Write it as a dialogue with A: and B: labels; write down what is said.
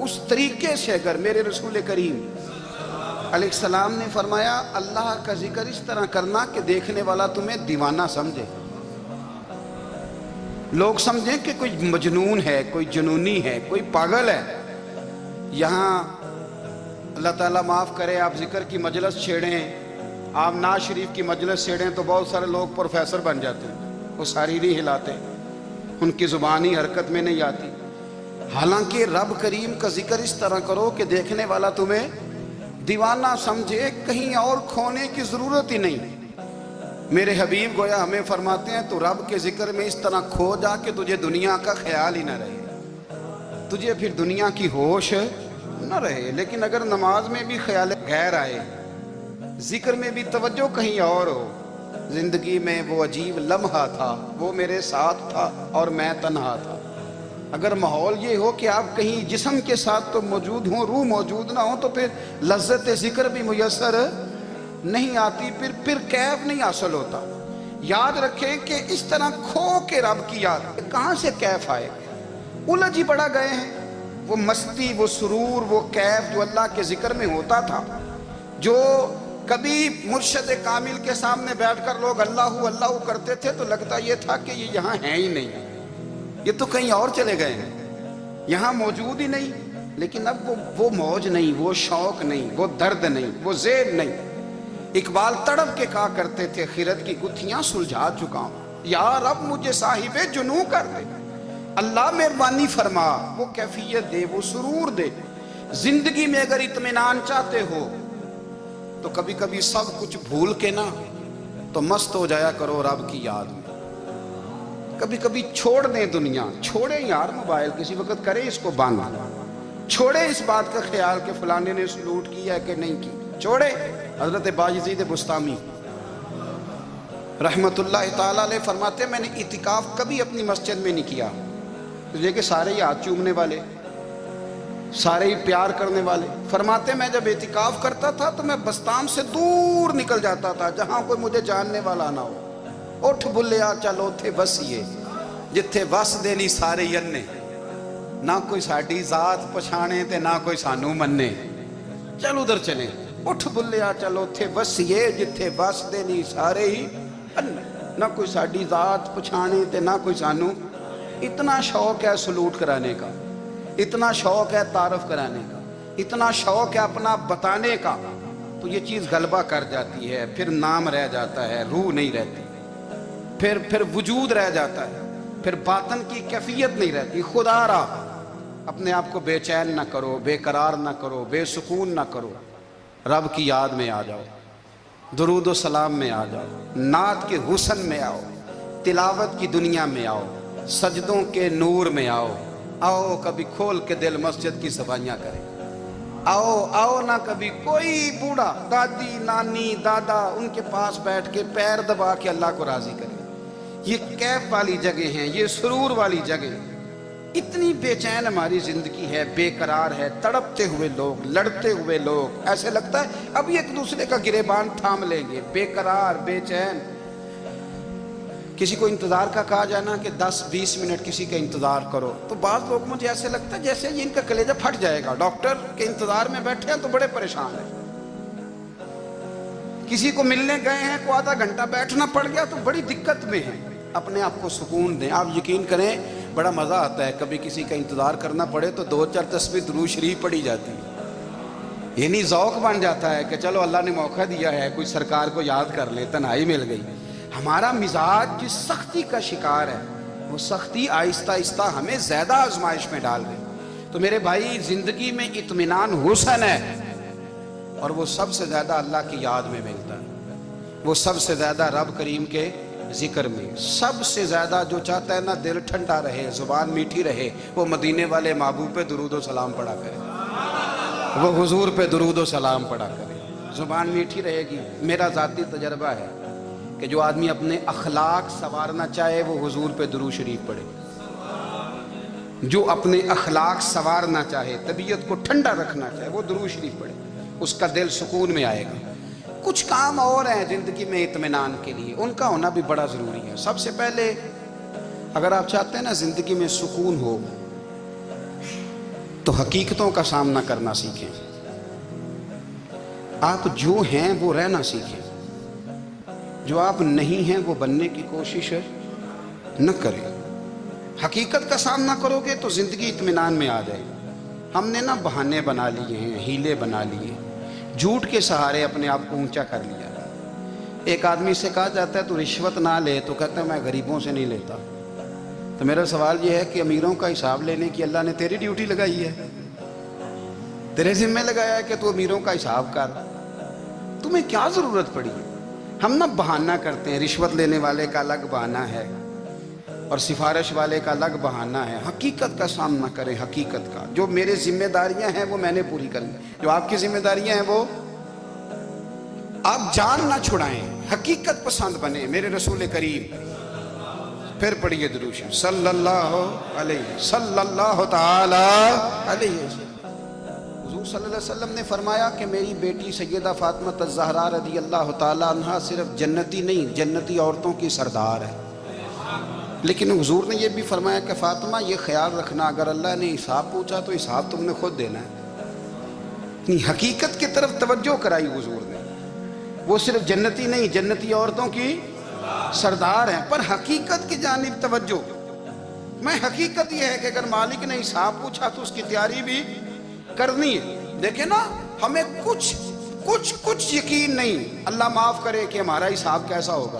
A: اس طریقے سے اگر میرے رسول کریم علیہ السلام نے فرمایا اللہ کا ذکر اس طرح کرنا کہ دیکھنے والا تمہیں دیوانہ سمجھے، لوگ سمجھیں کہ کوئی مجنون ہے، کوئی جنونی ہے، کوئی پاگل ہے۔ یہاں اللہ تعالیٰ معاف کرے، آپ ذکر کی مجلس چھیڑیں، آپ ناز شریف کی مجلس چھیڑیں تو بہت سارے لوگ پروفیسر بن جاتے ہیں، وہ ساری نہیں ہلاتے، ان کی زبان ہی حرکت میں نہیں آتی۔ حالانکہ رب کریم کا ذکر اس طرح کرو کہ دیکھنے والا تمہیں دیوانہ سمجھے، کہیں اور کھونے کی ضرورت ہی نہیں۔ میرے حبیب گویا ہمیں فرماتے ہیں تو رب کے ذکر میں اس طرح کھو جا کہ تجھے دنیا کا خیال ہی نہ رہے، تجھے پھر دنیا کی ہوش نہ رہے۔ لیکن اگر نماز میں بھی خیال غیر آئے، ذکر میں بھی توجہ کہیں اور ہو، زندگی میں وہ عجیب لمحہ تھا، وہ میرے ساتھ تھا اور میں تنہا تھا، اگر ماحول یہ ہو کہ آپ کہیں جسم کے ساتھ تو موجود ہوں، روح موجود نہ ہو، تو پھر لذت ذکر بھی میسر نہیں آتی، پھر کیف نہیں حاصل ہوتا۔ یاد رکھیں کہ اس طرح کھو کے رب کی یاد کہاں سے کیف آئے؟ الجھ ہی پڑا گئے ہیں۔ وہ مستی، وہ سرور، وہ کیف جو اللہ کے ذکر میں ہوتا تھا، جو کبھی مرشد کامل کے سامنے بیٹھ کر لوگ اللہ اللہ کرتے تھے تو لگتا یہ تھا کہ یہ یہاں ہیں ہی نہیں، یہ تو کہیں اور چلے گئے ہیں، یہاں موجود ہی نہیں۔ لیکن اب وہ موج نہیں، وہ شوق نہیں، وہ درد نہیں، وہ زیر نہیں۔ اقبال تڑپ کے کہا کرتے تھے خیرت کی گتھیاں سلجھا چکا ہوں، یا رب مجھے صاحب جنوں کر دے، اللہ مہربانی فرما، وہ کیفیت دے، وہ سرور دے۔ زندگی میں اگر اطمینان چاہتے ہو تو کبھی کبھی سب کچھ بھول کے نا تو مست ہو جایا کرو رب کی یاد میں۔ کبھی کبھی چھوڑ دیں دنیا، چھوڑیں یار موبائل، کسی وقت کریں اس کو بند، چھوڑیں اس بات کا خیال کہ فلانے نے سلوٹ کیا ہے کہ نہیں کی، چھوڑیں۔ حضرت باجزید بستامی رحمت اللہ تعالیٰ علیہ فرماتے ہیں میں نے اعتکاف کبھی اپنی مسجد میں نہیں کیا، اس لیے کہ سارے ہی ہاتھ چومنے والے، سارے ہی پیار کرنے والے۔ فرماتے ہیں میں جب اعتکاف کرتا تھا تو میں بستام سے دور نکل جاتا تھا جہاں کوئی مجھے جاننے والا نہ ہو۔ اٹھ بلیا چلو تھے وسیے جتھے وس دینی سارے یننے، نہ کوئی ساڈی ذات پچھانے تے نہ کوئی سانو مننے، چلو ادھر چلیں۔ اٹھ بلیا چلو تھے وسیے جتھے وس دینی سارے ہی اننے، نہ کوئی ساڈی ذات پچھانے تے نہ کوئی سانو۔ اتنا شوق ہے سلوٹ کرانے کا، اتنا شوق ہے تعارف کرانے کا، اتنا شوق ہے اپنا بتانے کا، تو یہ چیز غلبہ کر جاتی ہے، پھر نام رہ جاتا ہے، روح نہیں رہتی، پھر وجود رہ جاتا ہے، پھر باطن کی کیفیت نہیں رہتی۔ خدا را اپنے آپ کو بے چین نہ کرو، بے قرار نہ کرو، بے سکون نہ کرو، رب کی یاد میں آ جاؤ، درود و سلام میں آ جاؤ، نعت کے حسن میں آؤ، تلاوت کی دنیا میں آؤ، سجدوں کے نور میں آؤ، آؤ کبھی کھول کے دل مسجد کی صفائیاں کریں، آؤ نہ کبھی کوئی بوڑھا دادی نانی دادا ان کے پاس بیٹھ کے پیر دبا کے اللہ کو راضی کریں۔ یہ کیف والی جگہ ہیں، یہ سرور والی جگہ۔ اتنی بے چین ہماری زندگی ہے، بے قرار ہے، تڑپتے ہوئے لوگ، لڑتے ہوئے لوگ، ایسے لگتا ہے ابھی ایک دوسرے کا گریبان تھام لیں گے، بے قرار بے چین۔ کسی کو انتظار کا کہا جائے نا کہ 10-20 منٹ کسی کا انتظار کرو تو بعض لوگ مجھے ایسے لگتا ہے جیسے یہ ان کا کلیجہ پھٹ جائے گا، ڈاکٹر کے انتظار میں بیٹھے ہیں تو بڑے پریشان ہیں۔ کسی کو ملنے گئے ہیں کو آدھا گھنٹہ بیٹھنا پڑ گیا تو بڑی دقت میں ہیں۔ اپنے آپ کو سکون دیں۔ آپ یقین کریں بڑا مزہ آتا ہے، کبھی کسی کا انتظار کرنا پڑے تو 2-4 تسبیح درود شریف پڑھی جاتی ہے، یعنی ذوق بن جاتا ہے کہ چلو اللہ نے موقع دیا ہے، کوئی سرکار کو یاد کر لے، تنہائی مل گئی۔ ہمارا مزاج جس سختی کا شکار ہے وہ سختی آہستہ آہستہ ہمیں زیادہ آزمائش میں ڈال گئی۔ تو میرے بھائی زندگی میں اطمینان حسن ہے، اور وہ سب سے زیادہ اللہ کی یاد میں ملتا ہے، وہ سب سے زیادہ رب کریم کے ذکر میں۔ سب سے زیادہ جو چاہتا ہے نا دل ٹھنڈا رہے، زبان میٹھی رہے، وہ مدینے والے محبوب پہ درود و سلام پڑھا کرے، وہ حضور پہ درود و سلام پڑھا کرے، زبان میٹھی رہے گی۔ میرا ذاتی تجربہ ہے کہ جو آدمی اپنے اخلاق سنوارنا چاہے وہ حضور پہ درود شریف پڑھے، جو اپنے اخلاق سنوارنا چاہے، طبیعت کو ٹھنڈا رکھنا چاہے، وہ درود شریف پڑھے، اس کا دل سکون میں آئے گا۔ کچھ کام اور ہیں زندگی میں اطمینان کے لیے، ان کا ہونا بھی بڑا ضروری ہے۔ سب سے پہلے اگر آپ چاہتے ہیں نا زندگی میں سکون ہو تو حقیقتوں کا سامنا کرنا سیکھیں. آپ جو ہیں وہ رہنا سیکھیں. جو آپ نہیں ہیں وہ بننے کی کوشش نہ کریں. حقیقت کا سامنا کرو گے تو زندگی اطمینان میں آ جائے. ہم نے نا بہانے بنا لیے ہیں، ہیلے بنا لیے، جھوٹ کے سہارے اپنے آپ کو اونچا کر لیا. ایک آدمی سے کہا جاتا ہے تو رشوت نہ لے، تو کہتا ہے میں غریبوں سے نہیں لیتا. تو میرا سوال یہ ہے کہ امیروں کا حساب لینے کی اللہ نے تیری ڈیوٹی لگائی ہے، تیرے ذمہ لگایا ہے کہ تو امیروں کا حساب کر. تمہیں کیا ضرورت پڑی ہے؟ ہم نا بہانہ کرتے ہیں. رشوت لینے والے کا الگ بہانہ ہے اور سفارش والے کا الگ بہانہ ہے. حقیقت کا سامنا کریں. حقیقت کا جو میرے ذمہ داریاں ہیں وہ میں نے پوری کرنی. جو آپ کی ذمہ داریاں ہیں وہ آپ جان نہ چھڑائیں. حقیقت پسند بنیں. میرے رسول کریم پھر پڑھیے درود شریف صلی اللہ تعالی علیہ وسلم. حضور صلی اللہ علیہ وسلم نے فرمایا کہ میری بیٹی سیدہ فاطمہ الزہرا رضی اللہ تعالی عنہا صرف جنتی نہیں، جنتی عورتوں کی سردار ہے. لیکن حضور نے یہ بھی فرمایا کہ فاطمہ یہ خیال رکھنا اگر اللہ نے حساب پوچھا تو حساب تم نے خود دینا ہے. حقیقت کی طرف توجہ کرائی حضور نے. وہ صرف جنتی نہیں، جنتی عورتوں کی سردار ہیں، پر حقیقت کی جانب توجہ. میں حقیقت یہ ہے کہ اگر مالک نے حساب پوچھا تو اس کی تیاری بھی کرنی ہے. دیکھیں نا، ہمیں کچھ یقین نہیں. اللہ معاف کرے کہ ہمارا حساب کیسا ہوگا.